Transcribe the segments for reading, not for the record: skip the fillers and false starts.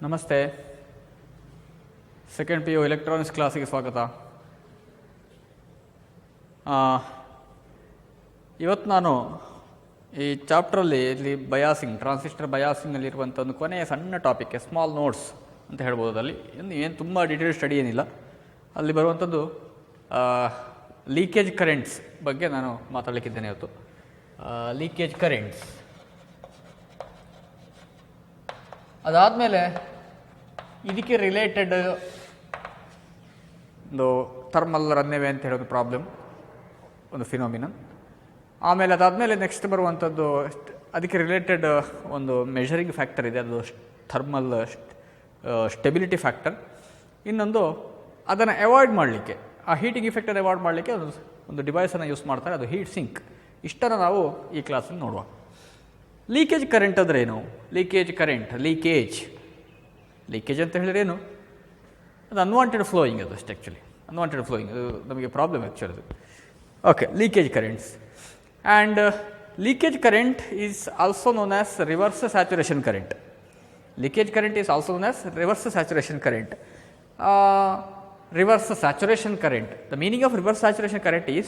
ನಮಸ್ತೆ. Second PU electronics ಕ್ಲಾಸಿಗೆ ಸ್ವಾಗತ. ಇವತ್ತು ನಾನು ಈ ಚಾಪ್ಟ್ರಲ್ಲಿ ಇಲ್ಲಿ ಬಯಾಸಿಂಗ್, ಟ್ರಾನ್ಸಿಸ್ಟರ್ ಬಯಾಸಿಂಗಲ್ಲಿರುವಂಥ ಒಂದು ಕೊನೆಯ ಸಣ್ಣ ಟಾಪಿಕ್, ಸ್ಮಾಲ್ ನೋಟ್ಸ್ ಅಂತ ಹೇಳ್ಬೋದು. ಅಲ್ಲಿ ಏನು ತುಂಬ ಡೀಟೇಲ್ ಸ್ಟಡಿ ಏನಿಲ್ಲ. ಅಲ್ಲಿ ಬರುವಂಥದ್ದು ಲೀಕೇಜ್ ಕರೆಂಟ್ಸ್ ಬಗ್ಗೆ ನಾನು ಮಾತಾಡಲಿಕ್ಕಿದ್ದೇನೆ ಇವತ್ತು. ಲೀಕೇಜ್ ಕರೆಂಟ್ಸ್ ಅದಾದಮೇಲೆ ಇದಕ್ಕೆ ರಿಲೇಟೆಡ್ ಒಂದು ಥರ್ಮಲ್ ರನ್ವೇವ್ ಅಂತ ಹೇಳೋದು ಪ್ರಾಬ್ಲಮ್, ಒಂದು ಫಿನೋಮಿನನ್. ಆಮೇಲೆ ಅದಾದಮೇಲೆ ನೆಕ್ಸ್ಟ್ ಬರುವಂಥದ್ದು ಅದಕ್ಕೆ ರಿಲೇಟೆಡ್ ಒಂದು ಮೆಷರಿಂಗ್ ಫ್ಯಾಕ್ಟರ್ ಇದೆ, ಅದು ಥರ್ಮಲ್ ಸ್ಟೆಬಿಲಿಟಿ ಫ್ಯಾಕ್ಟರ್. ಇನ್ನೊಂದು ಅದನ್ನು ಅವಾಯ್ಡ್ ಮಾಡಲಿಕ್ಕೆ, ಆ ಹೀಟಿಂಗ್ ಇಫೆಕ್ಟನ್ನು ಅವಾಯ್ಡ್ ಮಾಡಲಿಕ್ಕೆ ಒಂದು ಡಿವೈಸನ್ನು ಯೂಸ್ ಮಾಡ್ತಾರೆ, ಅದು ಹೀಟ್ ಸಿಂಕ್. ಇಷ್ಟನ್ನು ನಾವು ಈ ಕ್ಲಾಸಲ್ಲಿ ನೋಡುವ. ಲೀಕೇಜ್ ಕರೆಂಟ್ ಅಂದರೆ ಏನು? ಲೀಕೇಜ್ ಕರೆಂಟ್, ಲೀಕೇಜ್ ಅಂತ ಹೇಳಿದ್ರೆ ಏನು? ಅದು ಅನ್ವಾಂಟೆಡ್ ಫ್ಲೋಯಿಂಗ್, ಅದು ಅಷ್ಟೇ. ಆ್ಯಕ್ಚುಲಿ ಅನ್ವಾಂಟೆಡ್ ಫ್ಲೋಯಿಂಗ್ ಅದು ನಮಗೆ ಪ್ರಾಬ್ಲಮ್ ಆ್ಯಕ್ಚುಲಿ ಅದು. Okay, leakage currents. And leakage current is also known as reverse saturation current. Leakage current is also known as reverse saturation current. Reverse saturation current. The meaning of reverse saturation current is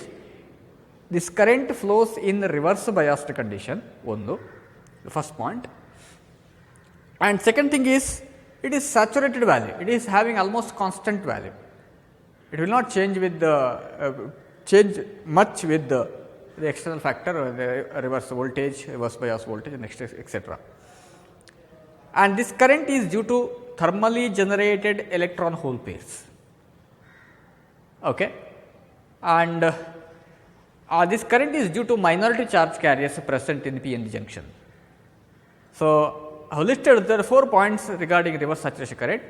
this current flows in reverse biased condition. One, the first point. And second thing is, it is saturated value. It is having almost constant value. It will not change with the change much with the external factor, the reverse voltage, reverse bias voltage, and etc. And this current is due to thermally generated electron hole pairs. Okay, and this current is due to minority charge carriers present in the PN junction. So, I have listed there are 4 points regarding reverse saturation current.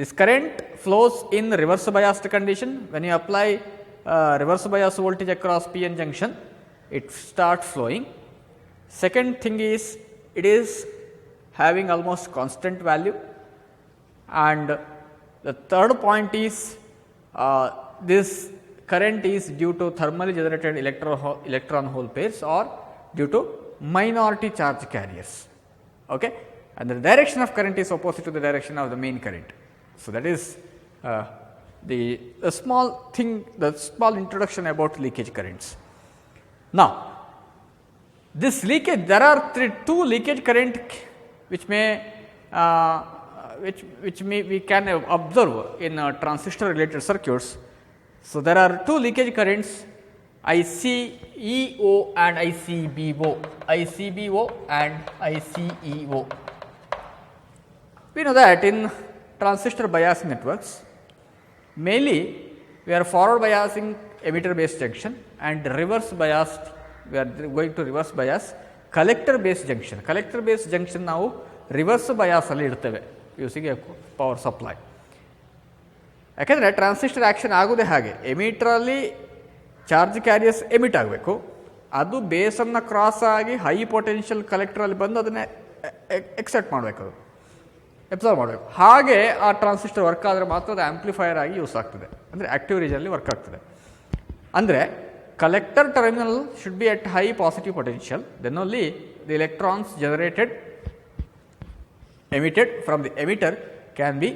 This current flows in reverse biased condition. When you apply reverse bias voltage across PN junction, it starts flowing. Second thing is, it is having almost constant value. And the third point is, this current is due to thermally generated electron hole pairs or due to minority charge carriers. Okay? And the direction of current is opposite to the direction of the main current. So, that is the small thing, the small introduction about leakage currents. Now, this leakage, there are two leakage current which may we can observe in transistor related circuits. So, there are two leakage currents, ICEO and ICBO and ICEO. We know that in transistor bias networks, mainly we are forward biasing emitter based junction and reverse biased, we are going to reverse bias collector based junction. Collector based junction ನಾವು reverse bias ಅಲ್ಲಿ ಇಡ್ತೇವೆ ಯೂಸಿಗೆ power supply. ಯಾಕೆಂದರೆ transistor action ಆಗೋದೇ ಹಾಗೆ, ಎಮಿಟ್ರಲ್ಲಿ charge carriers emit ಆಗಬೇಕು, ಅದು ಬೇಸನ್ನು cross ಆಗಿ high potential ಕಲೆಕ್ಟ್ರಲ್ಲಿ ಬಂದು ಅದನ್ನೇ ಎಕ್ಸೆಪ್ಟ್ ಮಾಡಬೇಕು, ಅದು ಎಬ್ಸರ್ವ್ ಮಾಡಬೇಕು. ಹಾಗೆ ಆ ಟ್ರಾನ್ಸಿಸ್ಟರ್ ವರ್ಕ್ ಆದರೆ ಮಾತ್ರ ಅದು ಆ್ಯಂಪ್ಲಿಫೈಯರ್ ಆಗಿ ಯೂಸ್ ಆಗ್ತದೆ, ಅಂದರೆ ಆ್ಯಕ್ಟಿವ್ ರೀಜನಲ್ಲಿ ವರ್ಕ್ ಆಗ್ತದೆ. ಅಂದರೆ collector terminal should be at high positive potential, then only the electrons emitted from the emitter can be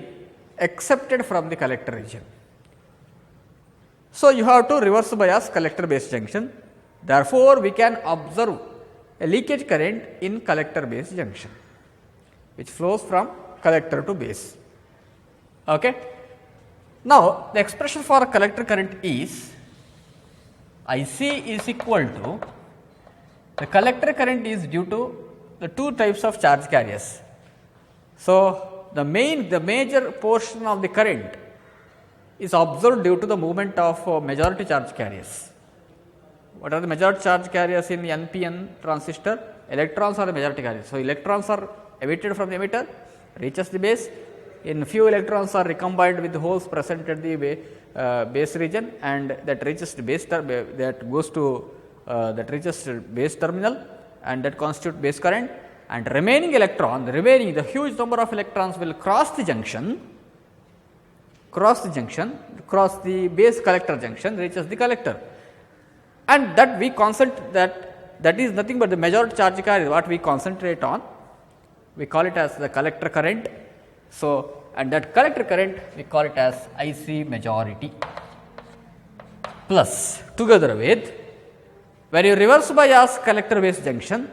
accepted from the collector region. So, you have to reverse bias collector base junction. Therefore, we can observe a leakage current in collector base junction which flows from collector to base. Okay. Now, the expression for collector current is IC is equal to, the collector current is due to the two types of charge carriers. So, the major portion of the current is observed due to the movement of majority charge carriers. What are the majority charge carriers in the NPN transistor? Electrons are the majority carriers. So, electrons are emitted from the emitter, reaches the base. In few electrons are recombined with the holes present at the base region, and that reaches the base reaches the base terminal, and that constitutes base current. And remaining electron, the huge number of electrons will cross the base collector junction, reaches the collector. And that we concentrate, that is nothing but the majority charge carrier, what we concentrate on. We call it as the collector current. So, and that collector current we call it as IC majority plus together with when you reverse bias collector base junction,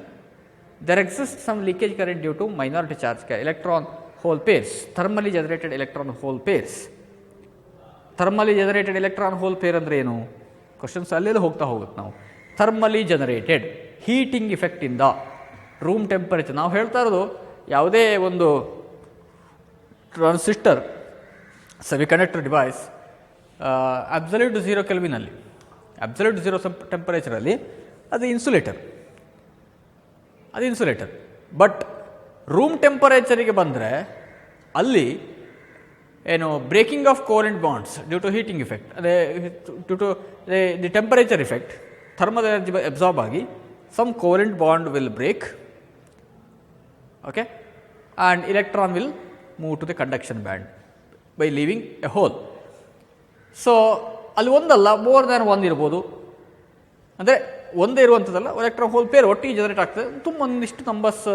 there exists some leakage current due to minority charge electron hole pairs, thermally generated electron hole pairs. Thermally generated electron hole pair ಅಂದರೆ ಏನು? Questions ಅಲ್ಲೆಲ್ಲ ಹೋಗುತ್ತೆ ನಾವು. Thermally generated heating ಇಫೆಕ್ಟಿಂದ room temperature ನಾವು ಹೇಳ್ತಾ ಇರೋದು ಯಾವುದೇ ಒಂದು ಟ್ರಾನ್ಸಿಸ್ಟರ್ ಸೆಮಿಕಂಡಕ್ಟರ್ ಡಿವೈಸ್ ಅಬ್ಸಲ್ಯೂಟ್ 0 ಕೆಲ್ವಿನಲ್ಲಿ ಅಬ್ಸಲ್ಯೂಟ್ 0 ಟೆಂಪರೇಚರಲ್ಲಿ ಅದು ಇನ್ಸುಲೇಟರ್ ಬಟ್ ರೂಮ್ ಟೆಂಪರೇಚರಿಗೆ ಬಂದರೆ ಅಲ್ಲಿ ಏನು breaking of covalent bonds due to heating effect ಅದೇ due to the temperature effect thermal energy absorb ಆಗಿ some covalent bond will break okay and electron will move to the conduction band by leaving a hole. So ಅಲ್ಲಿ ಒಂದಲ್ಲ more than one ಇರ್ಬೋದು, ಅಂದರೆ ಒಂದೇ ಇರುವಂಥದ್ದಲ್ಲ, electron hole pair ಒಟ್ಟಿಗೆ generate ಆಗ್ತದೆ. ತುಂಬ ಒಂದಿಷ್ಟು ನಂಬರ್ಸ್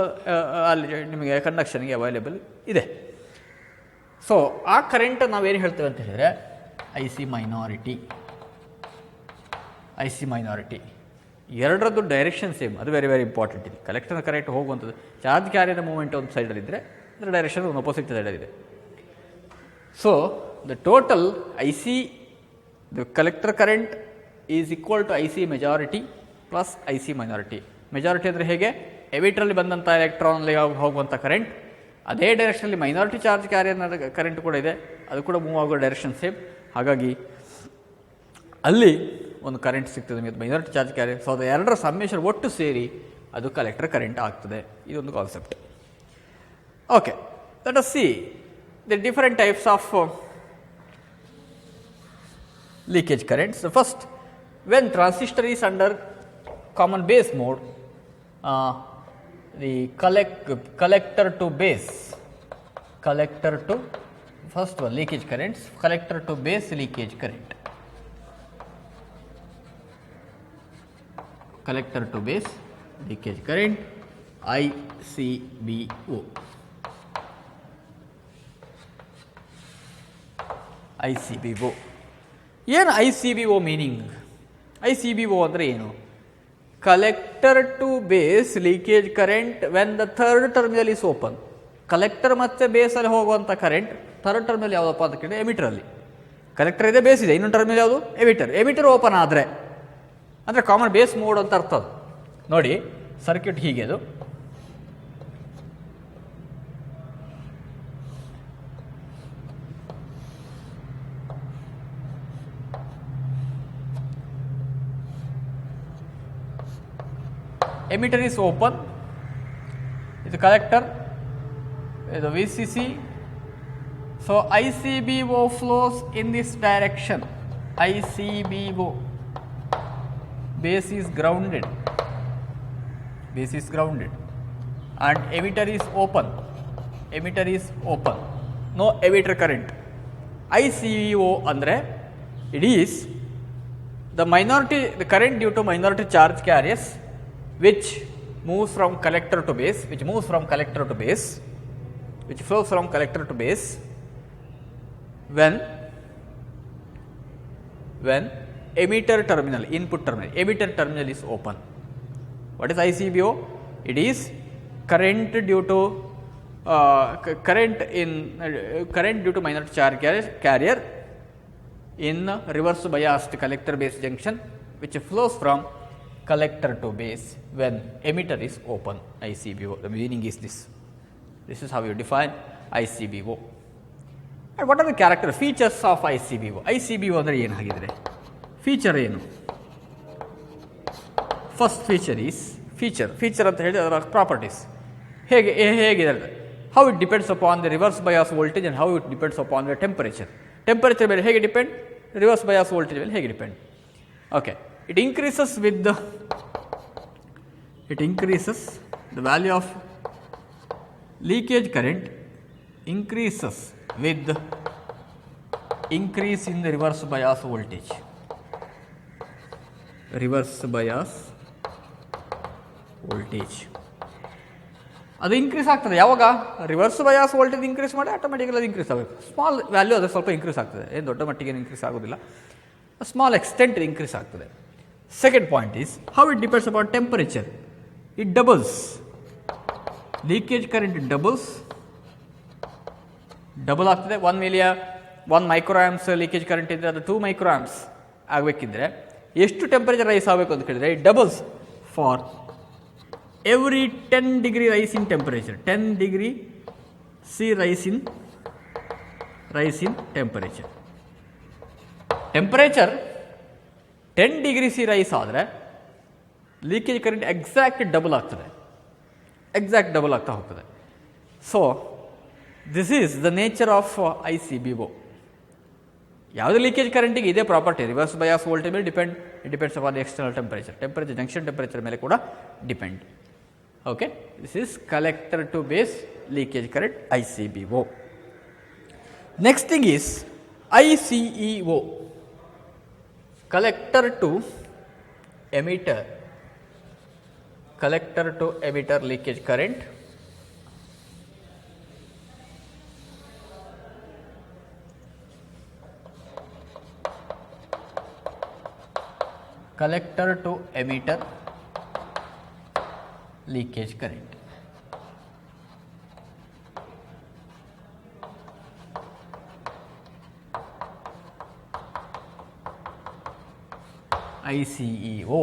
ಅಲ್ಲಿ ನಿಮಗೆ ಕಂಡಕ್ಷನ್ಗೆ ಅವೈಲೇಬಲ್ ಇದೆ. ಸೊ ಆ ಕರೆಂಟ್ ನಾವೇನು ಹೇಳ್ತೇವೆ ಅಂತ ಹೇಳಿದರೆ ಐ ಸಿ ಮೈನಾರಿಟಿ ಎರಡರದ್ದು ಡೈರೆಕ್ಷನ್ ಸೇಮ್, ಅದು ವೆರಿ ವೆರಿ ಇಂಪಾರ್ಟೆಂಟ್ ಇದೆ. ಕಲೆಕ್ಟರ್ ಕರೆಂಟ್ ಹೋಗುವಂಥದ್ದು ಚಾರ್ಜ್ ಕ್ಯಾರಿಯರ್ ಮೂವ್ಮೆಂಟ್ ಒಂದು ಸೈಡಲ್ಲಿದ್ದರೆ ಅದರ ಡೈರೆಕ್ಷನ್ ಒಂದು ಅಪೋಸಿಟ್ ಸೈಡಲ್ಲಿದೆ. So the total I C the collector current is equal to I C majority plus I C minority. Majority ಅಂದರೆ ಹೇಗೆ, ಎವಿಟ್ರಲ್ಲಿ ಬಂದಂಥ ಎಲೆಕ್ಟ್ರಾನಲ್ಲಿ ಹೋಗುವಂಥ ಕರೆಂಟ್, ಅದೇ ಡೈರೆಕ್ಷನಲ್ಲಿ ಮೈನಾರಿಟಿ ಚಾರ್ಜ್ ಕ್ಯಾರಿಯರ್ನ ಕರೆಂಟ್ ಕೂಡ ಇದೆ, ಅದು ಕೂಡ ಮೂವ್ ಆಗೋ ಡೈರೆಕ್ಷನ್ ಸೇಮ್. ಹಾಗಾಗಿ ಅಲ್ಲಿ ಒಂದು ಕರೆಂಟ್ ಸಿಗ್ತದೆ ನಿಮಗೆ ಮೈನಾರಿಟಿ ಚಾರ್ಜ್ ಕ್ಯಾರಿಯರ್. ಸೊ ಅದು ಎರಡರ ಸಮ್ಮೇಷನ್ ಒಟ್ಟು ಸೇರಿ ಅದು ಕಲೆಕ್ಟರ್ ಕರೆಂಟ್ ಆಗ್ತದೆ. ಇದೊಂದು concept. Okay, let us see the different types of leakage currents. The first, when transistor is under common base mode, the collector to base, first one leakage currents, collector to base leakage current, collector to base leakage current ICBO. ಏನು I C B O meaning? I C B O ಅಂದರೆ ಏನು? Collector to base leakage current when the third terminal is open. Collector ಮತ್ತು ಬೇಸಲ್ಲಿ ಹೋಗುವಂಥ current third terminal ಯಾವುದಪ್ಪ ಅಂತ ಕೇಳಿದ್ರೆ ಎಮಿಟರಲ್ಲಿ. Collector ಇದೆ, ಬೇಸ್ ಇದೆ, ಇನ್ನೊಂದು ಟರ್ಮಿನಲ್ ಯಾವುದು? ಎಮಿಟರ್ ಓಪನ್ ಆದರೆ ಅಂದರೆ ಕಾಮನ್ ಬೇಸ್ ಮೋಡ್ ಅಂತ ಅರ್ಥ. ಅದು ನೋಡಿ ಸರ್ಕ್ಯೂಟ್ ಹೀಗೆ, ಅದು emitter is open, ಇದು collector, ಇದು VCC. So ICBO flows in this direction. ICBO, base is grounded, and emitter is open, no emitter current. ICBO ಅಂದರೆ it is the current due to minority charge carriers which moves from collector to base, which flows from collector to base when emitter terminal is open. What is ICBO? It is current due to current due to minority charge carrier in reverse biased collector base junction, which flows from collector to base when emitter is open. ICBO, the meaning is this. This is how you define ICBO. And what are the character features of ICBO? ICBO ಅಂದರೆ ಏನು ಹಾಗಿದ್ರೆ? Feature ಏನು? First feature is feature ಅಂತ ಹೇಳಿ ಅದರ properties ಹೇಗಿದೆ? How it depends upon the reverse bias voltage and how it depends upon the temperature ಮೇಲೆ ಹೇಗೆ ಡಿಪೆಂಡ್, ರಿವರ್ಸ್ ಬಯಾಸ್ ವೋಲ್ಟೇಜ್ ಮೇಲೆ ಹೇಗೆ depend. Okay, it increases the value of leakage current increases with increase in the reverse bias voltage. ಅದು increase ಆಗ್ತದೆ ಯಾವಾಗ reverse bias voltage increase ಮಾಡಿ automatically ಅದು increase ಆಗಬೇಕು. ಸ್ಮಾಲ್ ವ್ಯಾಲ್ಯೂ ಅದು ಸ್ವಲ್ಪ ಇನ್ಕ್ರೀಸ್ ಆಗ್ತದೆ, ಏನು ದೊಡ್ಡ ಮಟ್ಟಿಗೆ ಇನ್ಕ್ರೀಸ್ ಆಗೋದಿಲ್ಲ, ಸ್ಮಾಲ್ ಎಕ್ಸ್ಟೆಂಟ್ ಇನ್ಕ್ರೀಸ್ ಆಗ್ತದೆ. Second point is how it depends upon temperature. It doubles, leakage current double ಆಗ್ತದೆ. 1 ಮೈಕ್ರೋ ಆಂಪ್ಸ್ ಲೀಕೇಜ್ ಕರೆಂಟ್ ಇದ್ದರೆ ಅದು 2 ಮೈಕ್ರೋ ಆಂಪ್ಸ್ ಆಗಬೇಕಿದ್ರೆ ಎಷ್ಟು ಟೆಂಪರೇಚರ್ ರೈಸ್ ಆಗಬೇಕು ಅಂತ ಕೇಳಿದರೆ it doubles for every 10 degree rise in temperature. 10 degree C rise in temperature. Temperature 10 degree C rise ಆದರೆ leakage current exact double ಆಗ್ತದೆ, exact double ಆಗ್ತಾ ಹೋಗ್ತದೆ. So this is the nature of ICBO. ಯಾವುದೇ leakage ಕರೆಂಟಿಗೆ ಇದೇ property, reverse bias voltage ಮೇಲೆ depends upon the external temperature, junction temperature ಮೇಲೆ ಕೂಡ depend. Okay, this is collector to base leakage current ICBO. Next thing is ICEO, collector to emitter leakage current. Collector to emitter leakage current. ICEO.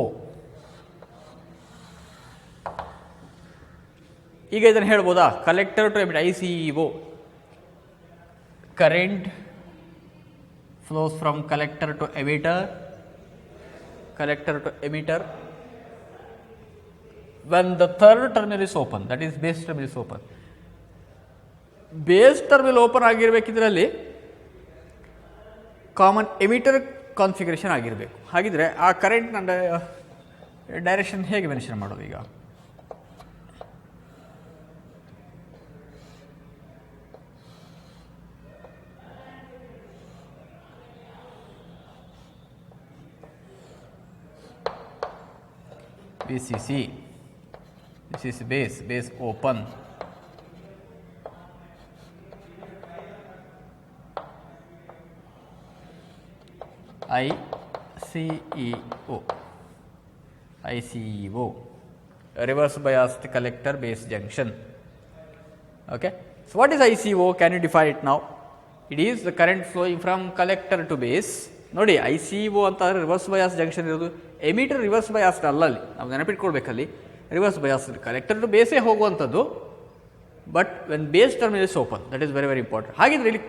ಈಗ ಇದನ್ನು ಹೇಳ್ಬೋದಾ, collector to emitter ICEO, current flows from collector to emitter when the third terminal is open, that is base terminal is open. Base terminal open ಆಗಿರಬೇಕಿದ್ರಲ್ಲಿ common emitter configuration ಆಗಿರಬೇಕು. ಹಾಗಿದ್ರೆ ಆ ಕರೆಂಟ್ನ direction ಹೇಗೆ mention ಮಾಡೋದು? ಈಗ VCC, this is base open, ICEO, reverse biased collector base junction. Okay, so what is ICEO? Can you define it now? It is the current flowing from collector to base. ನೋಡಿ, ICEO ಅಂತಂದರೆ reverse bias junction ಇರೋದು. Emitter reverse bias ಅಲ್ಲ, ಅಲ್ಲಿ ನಾವು ನೆನಪಿಟ್ಕೊಳ್ಬೇಕಲ್ಲಿ reverse bias collector to ಬೇಸೇ ಹೋಗುವಂಥದ್ದು. But when base terminal is open, that is very very important. ಹಾಗಿದ್ರೆ ಇಲ್ಲಿ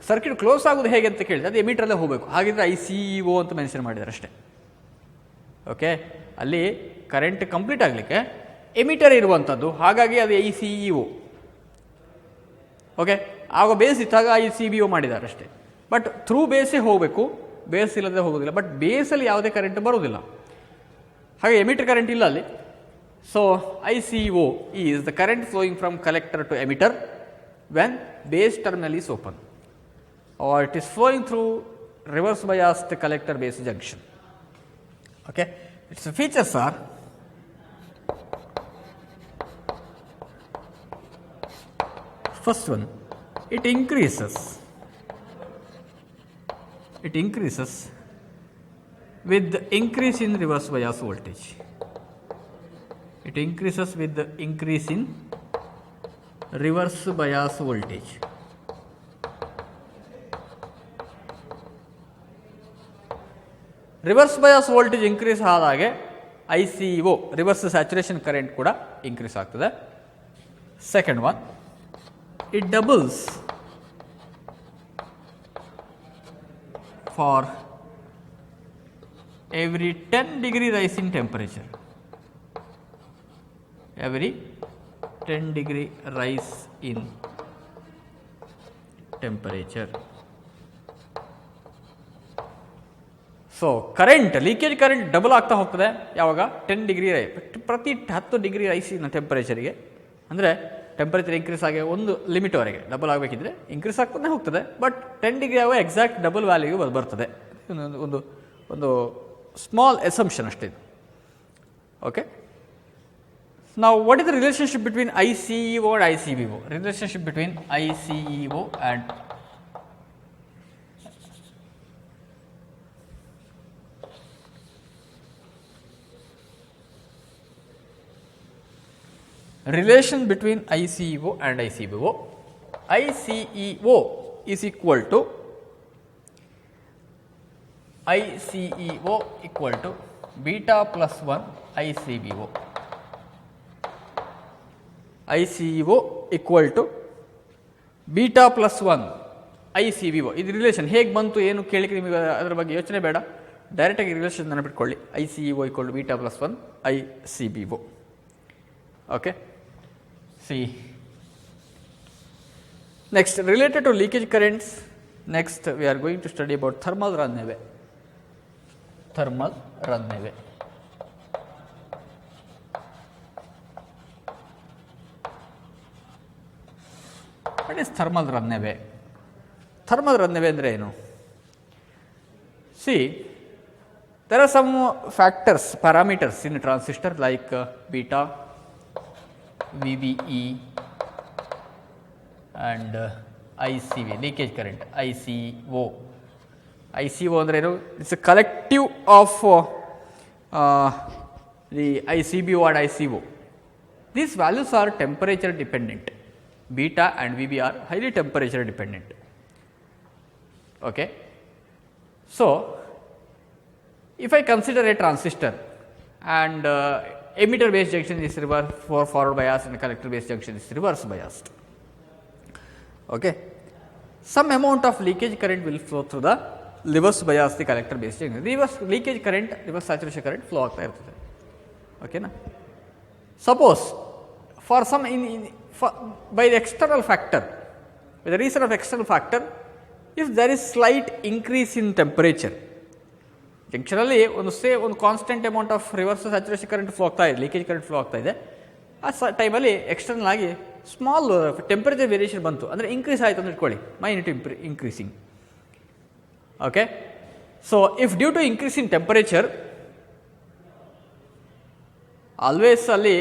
circuit close ಆಗೋದು ಹೇಗೆ ಅಂತ ಕೇಳಿದ್ರೆ ಅದು ಎಮಿಟರಲ್ಲೇ ಹೋಗಬೇಕು. ಹಾಗಿದ್ರೆ ICEO ಅಂತ ಮೆನ್ಷನ್ ಮಾಡಿದ್ದಾರೆ ಅಷ್ಟೇ. ಓಕೆ, ಅಲ್ಲಿ ಕರೆಂಟ್ ಕಂಪ್ಲೀಟ್ ಆಗಲಿಕ್ಕೆ ಎಮಿಟರ್ ಇರುವಂಥದ್ದು, ಹಾಗಾಗಿ ಅದು ICEO. ಓಕೆ, ಆಗ ಬೇಸ್ ಇದ್ದಾಗ ICBO ಮಾಡಿದ್ದಾರೆ ಅಷ್ಟೇ. ಬಟ್ ಥ್ರೂ ಬೇಸೇ ಹೋಗಬೇಕು, ಬೇಸ್ ಇಲ್ಲದೆ ಹೋಗೋದಿಲ್ಲ. ಬಟ್ ಬೇಸಲ್ಲಿ ಯಾವುದೇ ಕರೆಂಟ್ ಬರೋದಿಲ್ಲ, ಹಾಗೆ ಎಮಿಟರ್ ಕರೆಂಟ್ ಇಲ್ಲ ಅಲ್ಲಿ. So ICEO is the current flowing from collector to emitter when base terminal is open, or it is flowing through reverse biased collector base junction. Okay, its features are first one, it increases with the increase in reverse bias voltage. It increases with the increase in reverse bias voltage. Reverse bias voltage increase ಆದಾಗೆ ICEO reverse saturation current ಕೂಡ increase ಆಗ್ತದೆ. Second one, it doubles for every 10 degree rise in temperature. Every 10 degree rise in temperature. So current, leakage current double ಆಗ್ತಾ ಹೋಗ್ತದೆ ಯಾವಾಗ 10 degree ಪ್ರತಿ 10 degree ರೈಸಿನ ಟೆಂಪರೇಚರಿಗೆ. ಅಂದರೆ temperature increase ಆಗಿ ಒಂದು ಲಿಮಿಟ್ವರೆಗೆ ಡಬಲ್ ಆಗಬೇಕಿದ್ರೆ ಇನ್ಕ್ರೀಸ್ ಆಗ್ತಾನೆ ಹೋಗ್ತದೆ. ಬಟ್ 10 ಡಿಗ್ರಿ ಆಗುವ ಎಕ್ಸಾಕ್ಟ್ ಡಬಲ್ ವ್ಯಾಲ್ಯೂಗೆ ಬರ್ತದೆ. ಒಂದು ಒಂದು ಸ್ಮಾಲ್ ಎಸಂಪ್ಷನ್ ಅಷ್ಟೇ ಇದು. Okay, Now, what is the relationship between ICEO and ICVO? Relationship between ICEO and relation between ICEO and ICVO. ICEO is equal to beta plus 1 ICVO. ICEO equal to beta plus 1 ICVO. ಇದು relation ಹೇಗೆ ಬಂತು ಏನು ಕೇಳಿಕ್ಕೆ ನಿಮಗೆ ಅದರ ಬಗ್ಗೆ ಯೋಚನೆ ಬೇಡ, ಡೈರೆಕ್ಟಾಗಿ relation ನೆನಪಿಟ್ಕೊಳ್ಳಿ. ICEO equal to beta plus 1 ICVO. Okay. See. Next, related to leakage currents, next we are going to study about thermal runaway. Thermal runaway. What is thermal runaway? Thermal runaway andre enu? See, there are some factors, parameters in a transistor like beta, VBE and ICV, leakage current, ICO. ICO andre enu? It's a collective of the ICBO and ICO. These values are temperature dependent. Beta and VB are highly temperature dependent. Okay. So, if I consider a transistor and emitter based junction is reverse forward bias and collector based junction is reverse biased. Okay. Some amount of leakage current will flow through the reverse bias the collector based junction. Reverse leakage current, reverse saturation current flow ಆಗ್ತಾ ಇರ್ತದೆ. Okay na? Suppose for some by the external factor, by the reason of external factor, if there is slight increase in temperature, junction alli ಒಂದು constant amount of reverse saturation current flow ಆಗ್ತಾ ಇದೆ, leakage current flow ಆಗ್ತಾ ಇದೆ, ಆ ಟೈಮಲ್ಲಿ external ಆಗಿ small temperature variation ಬಂತು ಅಂದರೆ ಇನ್ಕ್ರೀಸ್ ಆಯಿತು ಅಂತ ಇಟ್ಕೊಳ್ಳಿ, minute increasing. Okay. So if due to increase in temperature always ಅಲ್ಲಿ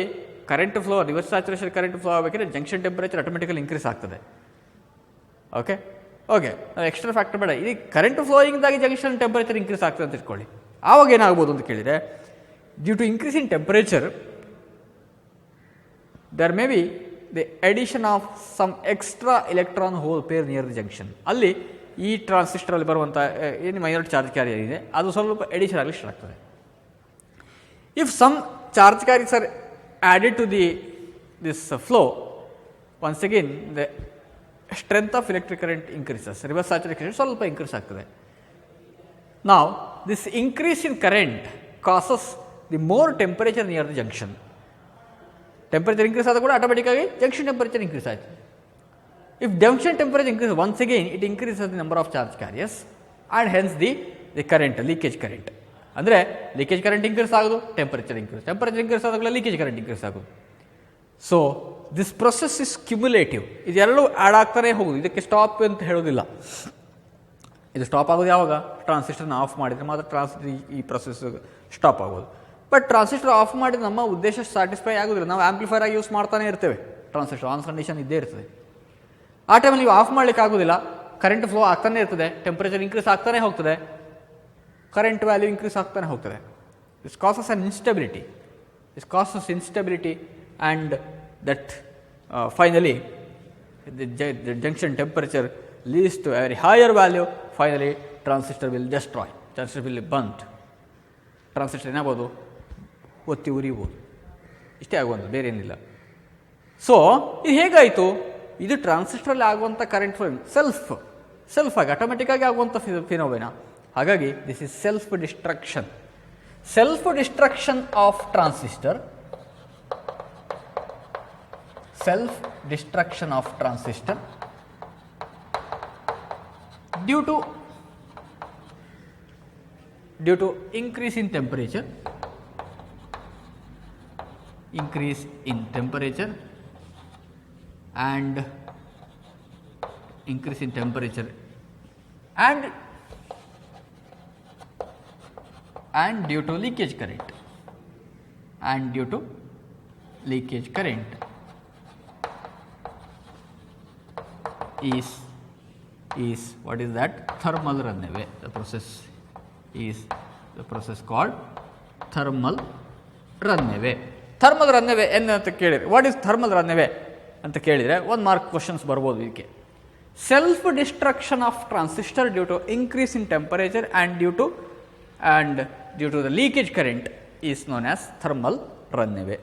current flow, reverse saturation current flow ಆಗಬೇಕಿದ್ರೆ ಜಂಕ್ಷನ್ ಟೆಂಪರೇಚರ್ ಆಟೋಮೆಟಿಕಲಿ ಇನ್ಕ್ರೀಸ್ ಆಗ್ತದೆ. ಓಕೆ. ಓಕೆ, ಎಕ್ಸ್ಟ್ರಾ ಫ್ಯಾಕ್ಟರ್ ಬೇಡ, ಇದು ಕರೆಂಟ್ ಫ್ಲೋಯಿಂಗ್ದಾಗಿ ಜಂಕ್ಷನ್ ಟೆಂಪರೇಚರ್ ಇನ್ಕ್ರೀಸ್ ಆಗ್ತದೆ ಅಂತ ಇಟ್ಕೊಳ್ಳಿ. ಆವಾಗ ಏನಾಗ್ಬೋದು ಅಂತ ಕೇಳಿದರೆ, due to increase in temperature there may be the addition of some extra electron hole pair near the junction. ಅಲ್ಲಿ ಈ ಟ್ರಾನ್ಸಿಸ್ಟರಲ್ಲಿ ಬರುವಂಥ ಏನು ಮೈನಾರಿಟಿ ಚಾರ್ಜ್ ಕ್ಯಾರಿಯರ್ ಇದೆ ಅದು ಸ್ವಲ್ಪ ಎಡಿಷನ್ ಆಗಲಿ ಸ್ಟಾರ್ಟ್ ಆಗ್ತದೆ. If some charge carriers are added to this flow, once again the strength of electric current increases, reverse saturation current ಸ್ವಲ್ಪ increase ಆಗ್ತದೆ. Now this increase in current causes the more temperature near the junction. Temperature increase ಆದ ಕೂಡ automatic ಆಗಿ junction temperature increase ಆಯಿತು. If junction temperature increases, once again it increases the number of charge carriers and hence the current, leakage current. ಅಂದರೆ leakage current increase ಆಗೋದು, temperature increase ಆದಾಗಲೇ leakage current increase ಆಗೋದು. So this process is cumulative. ಇದೆರಡೂ add ಆಗ್ತಾನೆ ಹೋಗೋದು, ಇದಕ್ಕೆ stop ಅಂತ ಹೇಳೋದಿಲ್ಲ. ಇದು ಸ್ಟಾಪ್ ಆಗೋದು ಯಾವಾಗ? ಟ್ರಾನ್ಸಿಸ್ಟರ್ನ ಆಫ್ ಮಾಡಿದರೆ ಮಾತ್ರ ಈ ಪ್ರೊಸೆಸ್ ಸ್ಟಾಪ್ ಆಗೋದು. ಬಟ್ ಟ್ರಾನ್ಸಿಸ್ಟರ್ ಆಫ್ ಮಾಡಿದ್ರೆ ನಮ್ಮ ಉದ್ದೇಶ ಸ್ಯಾಟಿಸ್ಫೈ ಆಗೋದಿಲ್ಲ. ನಾವು ಆಂಪ್ಲಿಫೈರ್ ಆಗಿ ಯೂಸ್ ಮಾಡ್ತಾನೆ ಇರ್ತೇವೆ, ಟ್ರಾನ್ಸಿಸ್ಟರ್ ಆನ್ ಕಂಡೀಷನ್ ಇದ್ದೇ ಇರ್ತದೆ. ಆ ಟೈಮಲ್ಲಿ ನೀವು ಆಫ್ ಮಾಡಲಿಕ್ಕೆ ಆಗೋದಿಲ್ಲ, ಕರೆಂಟ್ ಫ್ಲೋ ಆಗ್ತಾನೆ ಇರ್ತದೆ, ಟೆಂಪರೇಚರ್ ಇನ್ಕ್ರೀಸ್ ಆಗ್ತಾನೆ ಹೋಗ್ತದೆ, current value increase ಆಗ್ತಾನೆ ಹೋಗ್ತದೆ. This causes an instability. And that finally the junction temperature leads to a very higher value. Finally transistor will destroy, transistor will be burnt. Transistor ಏನಾಗ್ಬೋದು, ಒತ್ತಿ ಉರಿಬೋದು. ಇಷ್ಟೇ ಆಗುವಂಥ, ಬೇರೆ ಏನಿಲ್ಲ. ಸೊ ಇದು ಹೇಗಾಯಿತು? ಇದು ಟ್ರಾನ್ಸಿಸ್ಟರಲ್ಲಿ ಆಗುವಂಥ ಕರೆಂಟ್ ಫ್ಲೋ ಸೆಲ್ಫ್ ಆಗಿ ಆಟೋಮೆಟಿಕ್ ಆಗಿ ಆಗುವಂಥ ಫಿನೋಮೆನಾ. ಹಾಗಾಗಿ this is self destruction of transistor. Due to increase in temperature and increase in temperature and due to leakage current leakage current is what is that? Thermal runaway. The process is the process called thermal runaway. Thermal runaway ಅಂತ ಕೇಳಿದ್ರೆ what is thermal ರನ್ಅವೇ ಅಂತ ಕೇಳಿದರೆ 1 mark questions ಬರ್ಬೋದು ಇದಕ್ಕೆ. Self destruction of transistor due to increase in temperature and due to the leakage current is known as thermal runaway.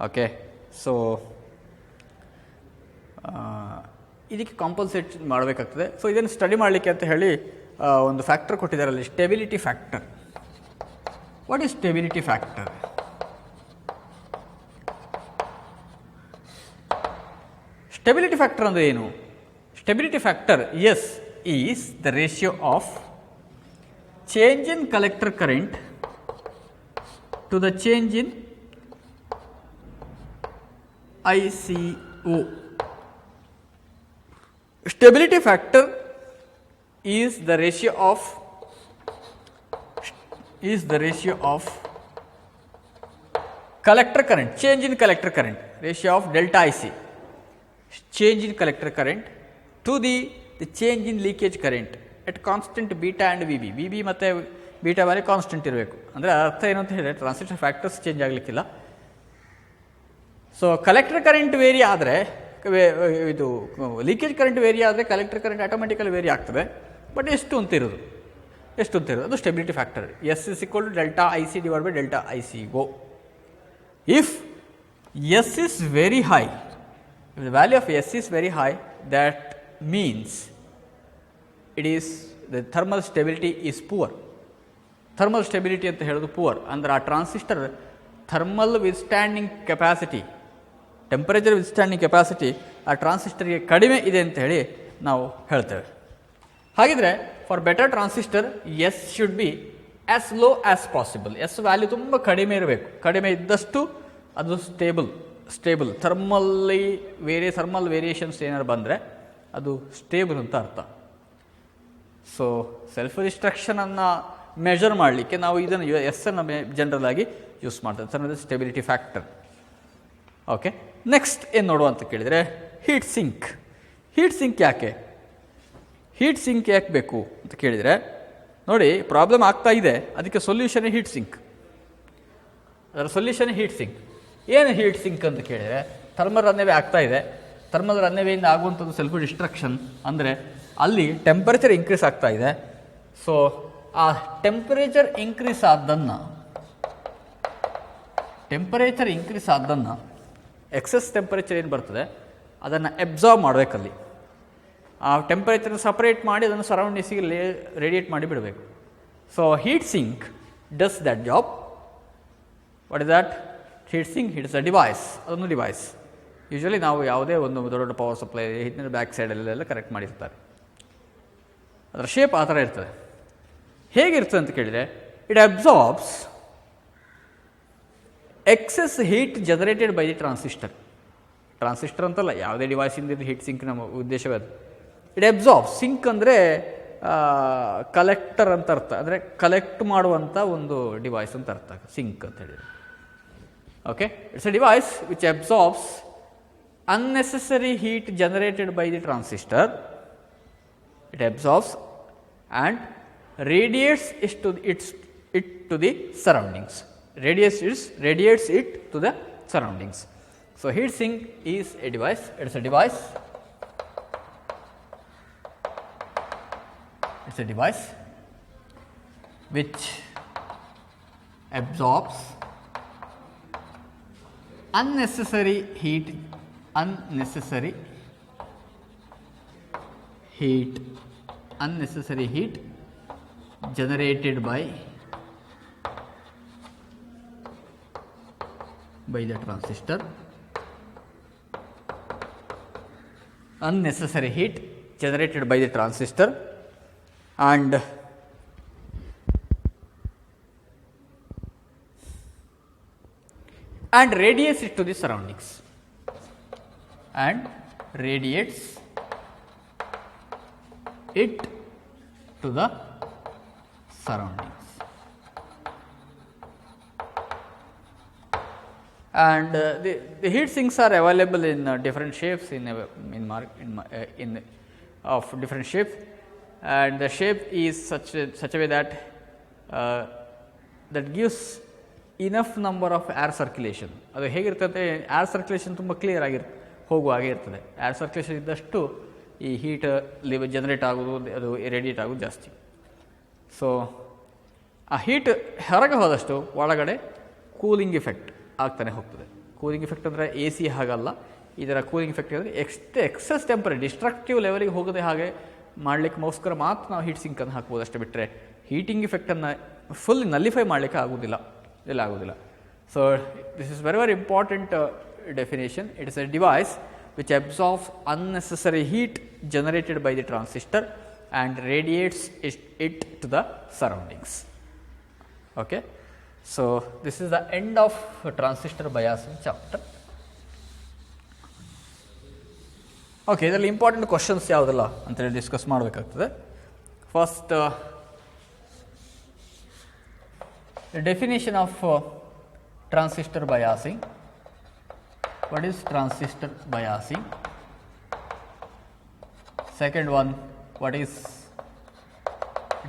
Okay, so ಇದಕ್ಕೆ compensate ಮಾಡಬೇಕಾಗ್ತದೆ. So ಇದನ್ನು study ಮಾಡಲಿಕ್ಕೆ ಅಂತ ಹೇಳಿ ಒಂದು ಫ್ಯಾಕ್ಟರ್ ಕೊಟ್ಟಿದ್ದಾರೆ ಅಲ್ಲಿ, stability factor. What is stability factor? Stability factor ಅಂದರೆ ಏನು? Stability factor S is the ratio of change in collector current to the change in ICO. Stability factor is the ratio of collector current, change in collector current, ratio of delta IC, change in collector current to the change in leakage current at constant beta and VB ಮತ್ತು beta value constant ಇರಬೇಕು. ಅಂದರೆ ಅರ್ಥ ಏನು ಅಂತ ಹೇಳಿದ್ರೆ transistor factors change ಆಗಲಿಕ್ಕಿಲ್ಲ. So collector current vary ಆದರೆ ಇದು ಲೀಕೇಜ್ ಕರೆಂಟ್ ವೇರಿ ಆದರೆ ಕಲೆಕ್ಟರ್ ಕರೆಂಟ್ ಆಟೋಮೆಟಿಕಲಿ ವೇರಿ ಆಗ್ತದೆ. ಬಟ್ ಎಷ್ಟು ಅಂತ ಇರೋದು ಅದು stability factor. S is equal to delta IC divide by delta ICO. ಇಫ್ S is very high, if the value of S is very high, that means it is the thermal stability is poor. Thermal stability ಅಂತ ಹೇಳೋದು poor ಅಂದರೆ ಆ transistor thermal withstanding capacity, temperature withstanding capacity ಆ ಟ್ರಾನ್ಸಿಸ್ಟರ್ಗೆ ಕಡಿಮೆ ಇದೆ ಅಂತ ಹೇಳಿ ನಾವು ಹೇಳ್ತೇವೆ. ಹಾಗಿದ್ರೆ for better transistor S should be as low as possible. S value ತುಂಬ ಕಡಿಮೆ ಇರಬೇಕು. ಕಡಿಮೆ ಇದ್ದಷ್ಟು ಅದು ಸ್ಟೇಬಲ್ ಥರ್ಮಲ್ ವೇರಿಯೇಷನ್ಸ್ ಏನಾದ್ರು ಬಂದರೆ ಅದು ಸ್ಟೇಬಲ್ ಅಂತ ಅರ್ಥ. ಸೊ ಸೆಲ್ಫ್ ಡಿಸ್ಟ್ರಕ್ಷನನ್ನು ಮೆಷರ್ ಮಾಡಲಿಕ್ಕೆ ನಾವು ಇದನ್ನು ಎಸ್ಸನ್ನು ಜನರಲ್ ಆಗಿ ಯೂಸ್ ಮಾಡ್ತೇವೆ. ಸರ್ ಅದು ಸ್ಟೆಬಿಲಿಟಿ ಫ್ಯಾಕ್ಟರ್. ಓಕೆ, ನೆಕ್ಸ್ಟ್ ಏನು ನೋಡುವ ಅಂತ ಕೇಳಿದರೆ ಹೀಟ್ ಸಿಂಕ್. ಹೀಟ್ ಸಿಂಕ್ ಯಾಕೆ ಬೇಕು ಅಂತ ಕೇಳಿದರೆ, ನೋಡಿ ಪ್ರಾಬ್ಲಮ್ ಆಗ್ತಾ ಇದೆ, ಅದಕ್ಕೆ ಸೊಲ್ಯೂಷನ್ ಹೀಟ್ ಸಿಂಕ್. ಅದರ ಸೊಲ್ಯೂಷನ್ ಹೀಟ್ ಸಿಂಕ್. ಏನು ಹೀಟ್ ಸಿಂಕ್ ಅಂತ ಕೇಳಿದರೆ, ಥರ್ಮಲ್ ರನ್ಅವೇ ಆಗ್ತಾ ಇದೆ. ಥರ್ಮಲ್ ರನ್ಅವೇಯಿಂದ ಆಗುವಂಥದ್ದು ಸೆಲ್ಫ್ ಡಿಸ್ಟ್ರಕ್ಷನ್ ಅಂದರೆ ಅಲ್ಲಿ ಟೆಂಪರೇಚರ್ ಇನ್ಕ್ರೀಸ್ ಆಗ್ತಾ ಇದೆ. ಸೊ ಆ ಟೆಂಪರೇಚರ್ ಇನ್ಕ್ರೀಸ್ ಆದ್ದನ್ನು ಎಕ್ಸೆಸ್ ಟೆಂಪರೇಚರ್ ಏನು ಬರ್ತದೆ ಅದನ್ನು ಅಬ್ಸಾರ್ಬ್ ಮಾಡಬೇಕಲ್ಲಿ. ಆ ಟೆಂಪರೇಚರ್ ಸಪ್ರೇಟ್ ಮಾಡಿ ಅದನ್ನು ಸರೌಂಡಿಂಗ್ಸಿಗೆ ರೇಡಿಯೇಟ್ ಮಾಡಿ ಬಿಡಬೇಕು. So heat sink does that job. What is that? Heat sink it's a device. ಅದೊಂದು ಡಿವೈಸ್. ಯೂಶ್ವಲಿ ನಾವು ಯಾವುದೇ ಒಂದು ದೊಡ್ಡ ಪವರ್ ಸಪ್ಲೈ ಹಿಂದಿನ ಬ್ಯಾಕ್ ಸೈಡಲ್ಲೆಲ್ಲ ಕರೆಕ್ಟ್ ಮಾಡಿರ್ತಾರೆ. ಅದರ ಶೇಪ್ ಆ ಥರ ಇರ್ತದೆ. ಹೇಗಿರ್ತದೆ ಅಂತ ಕೇಳಿದರೆ, it absorbs excess heat generated by the transistor ಅಂತಲ್ಲ, ಯಾವುದೇ ಡಿವೈಸಿಂದ ಹೀಟ್ ಸಿಂಕ್ ನಮ್ಮ ಉದ್ದೇಶವೇ ಅದು. It absorbs. ಸಿಂಕ್ ಅಂದರೆ ಕಲೆಕ್ಟರ್ ಅಂತ ಅರ್ಥ, ಅಂದರೆ ಕಲೆಕ್ಟ್ ಮಾಡುವಂಥ ಒಂದು ಡಿವೈಸ್ ಅಂತ ಅರ್ಥ ಸಿಂಕ್ ಅಂತ ಹೇಳಿದರೆ. Okay, it's A device which absorbs unnecessary heat generated by the transistor. It absorbs and radiates it to the surroundings. Radiates it to the surroundings. So heat sink is a device. It's a device. It's a device which absorbs unnecessary heat generated by the transistor. Unnecessary heat generated by the transistor and radiates it to the surroundings. And radiates it to the surroundings. and the heat sinks are available in different shapes of different shapes, and the shape is such a way that that gives enough number of air circulation. ಅದು ಹೇಗಿರ್ತದೆ, air circulation ತುಂಬ clear ಹೋಗುವ ಹಾಗೆ ಇರ್ತದೆ. Air circulation ಇದ್ದಷ್ಟು ಈ heat generate ಆಗೋದು, ಅದು ರೇಡಿಯೇಟ್ ಆಗೋದು ಜಾಸ್ತಿ. ಸೊ ಆ ಹೀಟ್ ಹೊರಗೆ ಹೋದಷ್ಟು ಒಳಗಡೆ ಕೂಲಿಂಗ್ ಇಫೆಕ್ಟ್ ಆಗ್ತಾನೆ ಹೋಗ್ತದೆ. ಕೂಲಿಂಗ್ ಇಫೆಕ್ಟ್ ಅಂದರೆ ಎ ಸಿ ಹಾಗಲ್ಲ, ಇದರ ಕೂಲಿಂಗ್ ಇಫೆಕ್ಟ್ ಅಂದರೆ ಎಕ್ಸಸ್ ಟೆಂಪರೇಚರ್ ಡಿಸ್ಟ್ರಕ್ಟಿವ್ ಲೆವೆಲ್ಗೆ ಹೋಗದೆ ಹಾಗೆ ಮಾಡಲಿಕ್ಕೋಸ್ಕರ ಮಾತ್ರ ನಾವು ಹೀಟ್ ಸಿಂಕನ್ನು ಹಾಕ್ಬೋದು. ಅಷ್ಟೇ ಬಿಟ್ಟರೆ ಹೀಟಿಂಗ್ ಇಫೆಕ್ಟನ್ನು ಫುಲ್ ನಲ್ಲಿಫೈ ಮಾಡಲಿಕ್ಕೆ ಆಗೋದಿಲ್ಲ. So this is very important definition. It is a device which absorbs unnecessary heat generated by the transistor and radiates it to the surroundings. Okay. So this is the end of transistor biasing chapter. Okay, ಇದರಲ್ಲಿ important questions ಯಾವುದಲ್ಲ ಅಂತೇಳಿ discuss ಮಾಡಬೇಕಾಗ್ತದೆ. First, the definition of transistor biasing. What is transistor biasing? Second one, what is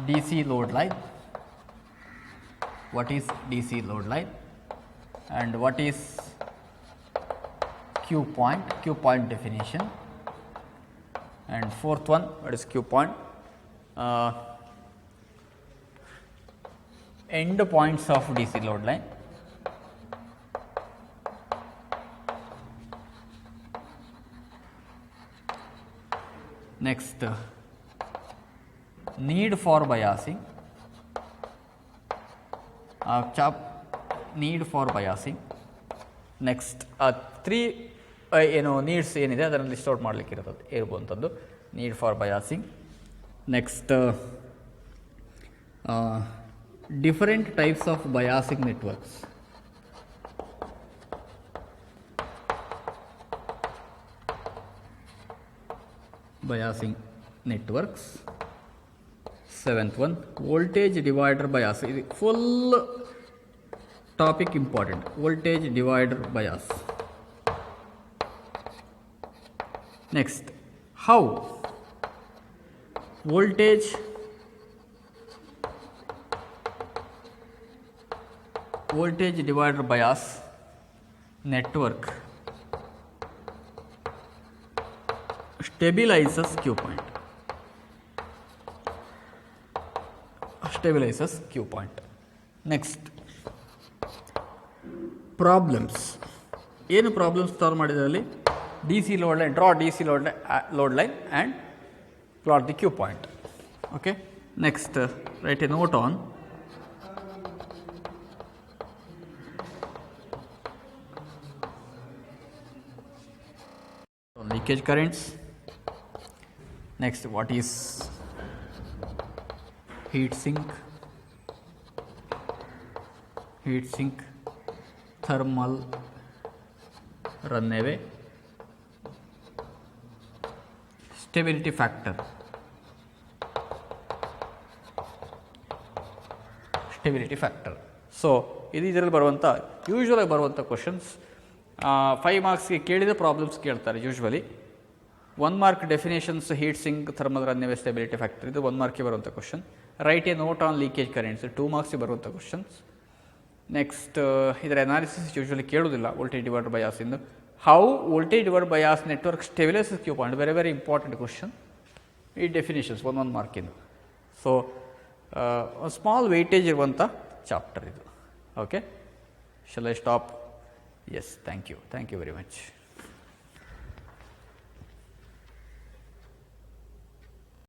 DC load line? What is DC load line? And what is Q point? Q point definition. And fourth one, what is Q point? End points of DC load line. Next, need for biasing. Need for biasing. Next, three needs ಏನಿದೆ ಅದನ್ನು list out ಮಾಡಲಿಕ್ಕೆ ಇರುವಂಥದ್ದು need for biasing. Next, different types of biasing networks. Biasing networks. Seventh one, voltage divider bias. Full topic important. Voltage divider bias. Next, how voltage divider bias network stabilizes Q point. Next, problems. ಏನು problems solve ಮಾಡಿದ್ರಲ್ಲಿ DC load line, draw DC load line and plot the Q point. Okay. Next, write a note on leakage currents. Next, what is heat sink, thermal runaway, stability factor. So ಇದು ಇದರಲ್ಲಿ ಬರುವಂಥ ಯೂಶ್ವಲಾಗಿ ಬರುವಂಥ questions. 5 ಮಾರ್ಕ್ಸ್ಗೆ ಕೇಳಿದ problems ಕೇಳ್ತಾರೆ usually. 1 mark definitions, heat sink, thermal runaway, stability factor, ಇದು 1 ಮಾರ್ಕ್ಗೆ ಬರುವಂಥ question. Write a note on leakage currents, 2 ಮಾರ್ಕ್ಸ್ಗೆ ಬರುವಂಥ ಕ್ವಶನ್ಸ್. ನೆಕ್ಸ್ಟ್, ಇದರ ಅನಾಲಿಸಿಸ್ ಯೂಶ್ವಲಿ ಕೇಳೋದಿಲ್ಲ ವೋಲ್ಟೇಜ್ ಡಿವೈಡರ್ ಬಯಾಸ್ ಇಂದು. How voltage divider bias network stabilises Q point, very important question. ಈ definitions 1 ಮಾರ್ಕಿಂದು. ಸೊ ಸ್ಮಾಲ್ ವೆಯ್ಟೇಜ್ ಇರುವಂಥ ಚಾಪ್ಟರ್ ಇದು. Okay, shall I stop? Yes, thank you very much.